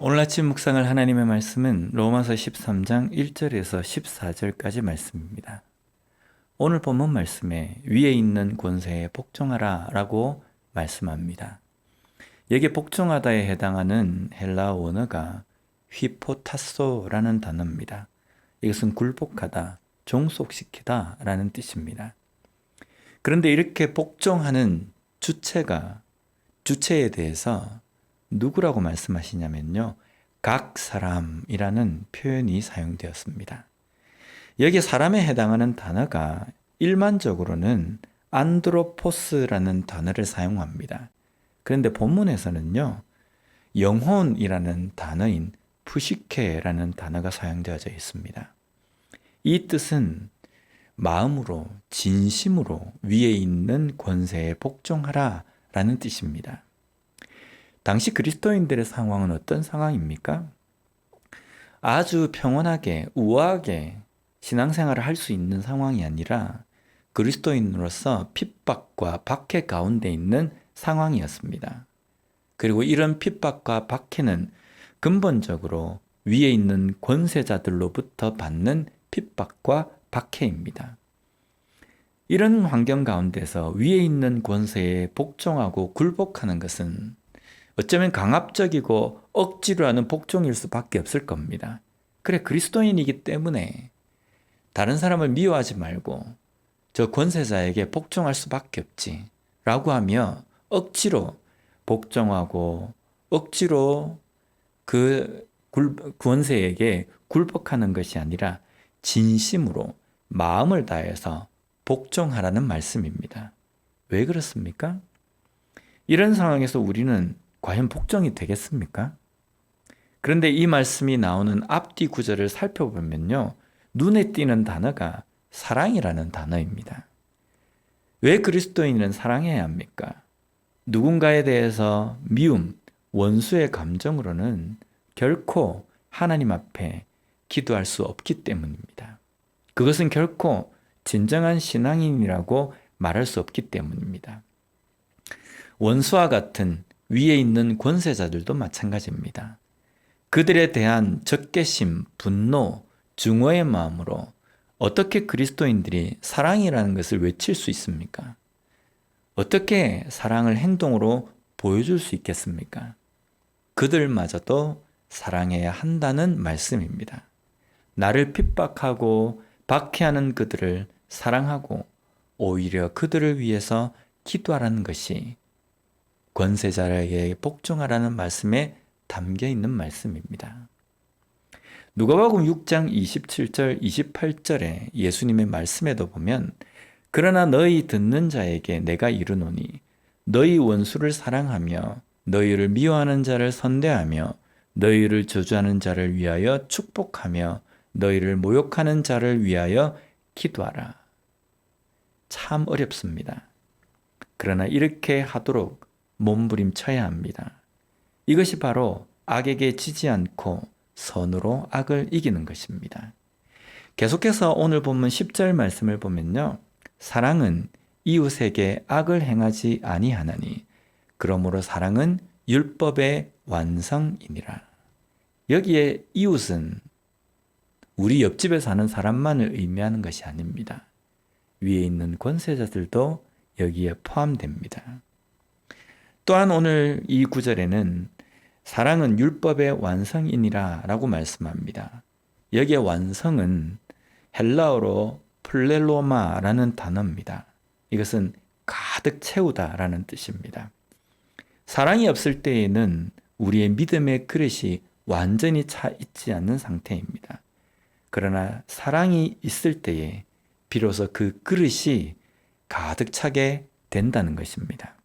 오늘 아침 묵상할 하나님의 말씀은 로마서 13장 1절에서 14절까지 말씀입니다. 오늘 본문 말씀에 위에 있는 권세에 복종하라 라고 말씀합니다. 여기에 복종하다에 해당하는 헬라어 원어가 휘포타소라는 단어입니다. 이것은 굴복하다, 종속시키다 라는 뜻입니다. 그런데 이렇게 복종하는 주체에 대해서 누구라고 말씀하시냐면요, 각 사람이라는 표현이 사용되었습니다. 여기 사람에 해당하는 단어가 일반적으로는 안드로포스라는 단어를 사용합니다. 그런데 본문에서는요, 영혼이라는 단어인 푸시케라는 단어가 사용되어져 있습니다. 이 뜻은 마음으로, 진심으로 위에 있는 권세에 복종하라 라는 뜻입니다. 당시 그리스도인들의 상황은 어떤 상황입니까? 아주 평온하게, 우아하게 신앙생활을 할 수 있는 상황이 아니라 그리스도인으로서 핍박과 박해 가운데 있는 상황이었습니다. 그리고 이런 핍박과 박해는 근본적으로 위에 있는 권세자들로부터 받는 핍박과 박해입니다. 이런 환경 가운데서 위에 있는 권세에 복종하고 굴복하는 것은 어쩌면 강압적이고 억지로 하는 복종일 수밖에 없을 겁니다. 그래, 그리스도인이기 때문에 다른 사람을 미워하지 말고 저 권세자에게 복종할 수밖에 없지 라고 하며 억지로 복종하고 억지로 그 권세에게 굴복하는 것이 아니라 진심으로 마음을 다해서 복종하라는 말씀입니다. 왜 그렇습니까? 이런 상황에서 우리는 과연 복종이 되겠습니까? 그런데 이 말씀이 나오는 앞뒤 구절을 살펴보면요, 눈에 띄는 단어가 사랑이라는 단어입니다. 왜 그리스도인은 사랑해야 합니까? 누군가에 대해서 미움, 원수의 감정으로는 결코 하나님 앞에 기도할 수 없기 때문입니다. 그것은 결코 진정한 신앙인이라고 말할 수 없기 때문입니다. 원수와 같은 위에 있는 권세자들도 마찬가지입니다. 그들에 대한 적개심, 분노, 증오의 마음으로 어떻게 그리스도인들이 사랑이라는 것을 외칠 수 있습니까? 어떻게 사랑을 행동으로 보여줄 수 있겠습니까? 그들마저도 사랑해야 한다는 말씀입니다. 나를 핍박하고 박해하는 그들을 사랑하고 오히려 그들을 위해서 기도하라는 것이 권세자에게 복종하라는 말씀에 담겨 있는 말씀입니다. 누가복음 6장 27절, 28절에 예수님의 말씀에도 보면 그러나 너희 듣는 자에게 내가 이르노니 너희 원수를 사랑하며 너희를 미워하는 자를 선대하며 너희를 저주하는 자를 위하여 축복하며 너희를 모욕하는 자를 위하여 기도하라. 참 어렵습니다. 그러나 이렇게 하도록 몸부림쳐야 합니다. 이것이 바로 악에게 지지 않고 선으로 악을 이기는 것입니다. 계속해서 오늘 본문 10절 말씀을 보면요, 사랑은 이웃에게 악을 행하지 아니하나니 그러므로 사랑은 율법의 완성이니라. 여기에 이웃은 우리 옆집에 사는 사람만을 의미하는 것이 아닙니다. 위에 있는 권세자들도 여기에 포함됩니다. 또한 오늘 이 구절에는 사랑은 율법의 완성이니라 라고 말씀합니다. 여기에 완성은 헬라어로 플레로마라는 단어입니다. 이것은 가득 채우다 라는 뜻입니다. 사랑이 없을 때에는 우리의 믿음의 그릇이 완전히 차 있지 않는 상태입니다. 그러나 사랑이 있을 때에 비로소 그 그릇이 가득 차게 된다는 것입니다.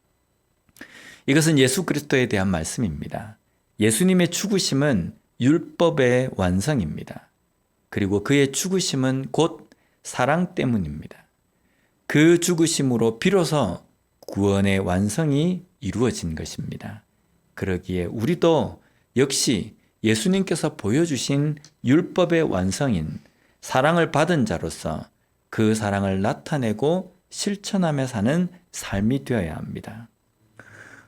이것은 예수 그리스도에 대한 말씀입니다. 예수님의 죽으심은 율법의 완성입니다. 그리고 그의 죽으심은 곧 사랑 때문입니다. 그 죽으심으로 비로소 구원의 완성이 이루어진 것입니다. 그러기에 우리도 역시 예수님께서 보여주신 율법의 완성인 사랑을 받은 자로서 그 사랑을 나타내고 실천하며 사는 삶이 되어야 합니다.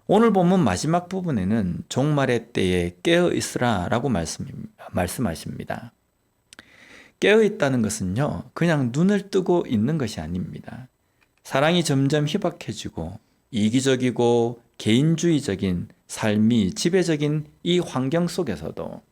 오늘 본문 마지막 부분에는 종말의 때에 깨어 있으라 라고 말씀하십니다. 깨어 있다는 것은요, 그냥 눈을 뜨고 있는 것이 아닙니다. 사랑이 점점 희박해지고 이기적이고 개인주의적인 삶이 지배적인 이 환경 속에서도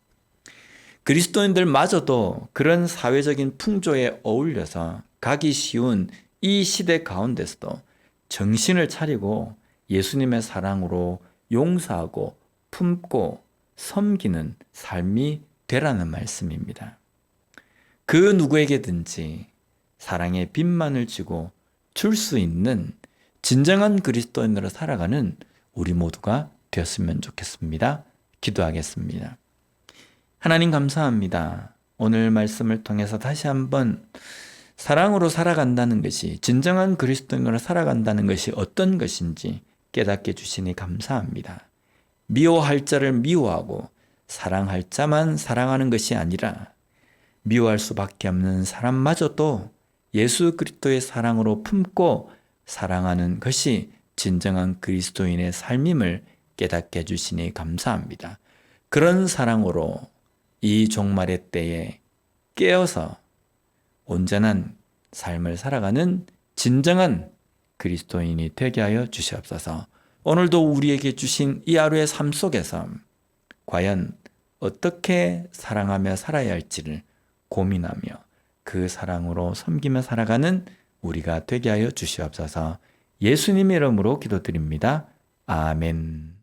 그리스도인들마저도 그런 사회적인 풍조에 어울려서 가기 쉬운 이 시대 가운데서도 정신을 차리고 예수님의 사랑으로 용서하고 품고 섬기는 삶이 되라는 말씀입니다. 그 누구에게든지 사랑의 빛만을 쥐고 줄 수 있는 진정한 그리스도인으로 살아가는 우리 모두가 되었으면 좋겠습니다. 기도하겠습니다. 하나님 감사합니다. 오늘 말씀을 통해서 다시 한번 사랑으로 살아간다는 것이, 진정한 그리스도인으로 살아간다는 것이 어떤 것인지 깨닫게 주시니 감사합니다. 미워할 자를 미워하고 사랑할 자만 사랑하는 것이 아니라 미워할 수밖에 없는 사람마저도 예수 그리스도의 사랑으로 품고 사랑하는 것이 진정한 그리스도인의 삶임을 깨닫게 해주시니 감사합니다. 그런 사랑으로 이 종말의 때에 깨어서 온전한 삶을 살아가는 진정한 그리스도인이 되게 하여 주시옵소서. 오늘도 우리에게 주신 이 하루의 삶 속에서 과연 어떻게 사랑하며 살아야 할지를 고민하며 그 사랑으로 섬기며 살아가는 우리가 되게 하여 주시옵소서. 예수님의 이름으로 기도드립니다. 아멘.